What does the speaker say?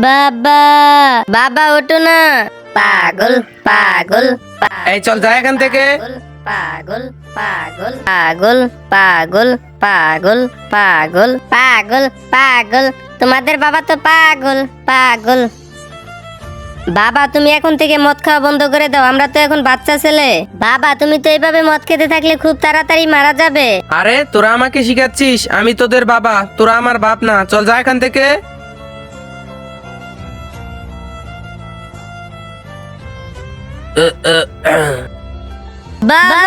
বাবা বাবা ওঠো না। পাগল পাগল এই চল যা এখান থেকে। পাগল পাগল পাগল পাগল পাগল পাগল পাগল পাগল তোমাদের বাবা তো পাগল পাগল। বাবা তুমি এখন থেকে মদ খাওয়া বন্ধ করে দাও, আমরা তো এখন বাচ্চা ছেলে। বাবা তুমি তো এইভাবে মদ খেতে থাকলে খুব তাড়াতাড়ি মারা যাবে। আরে তোরা আমাকে শিখাচ্ছিস? আমি তোদের বাবা, তোরা আমার বাপ না। চল যা এখান থেকে। বাবা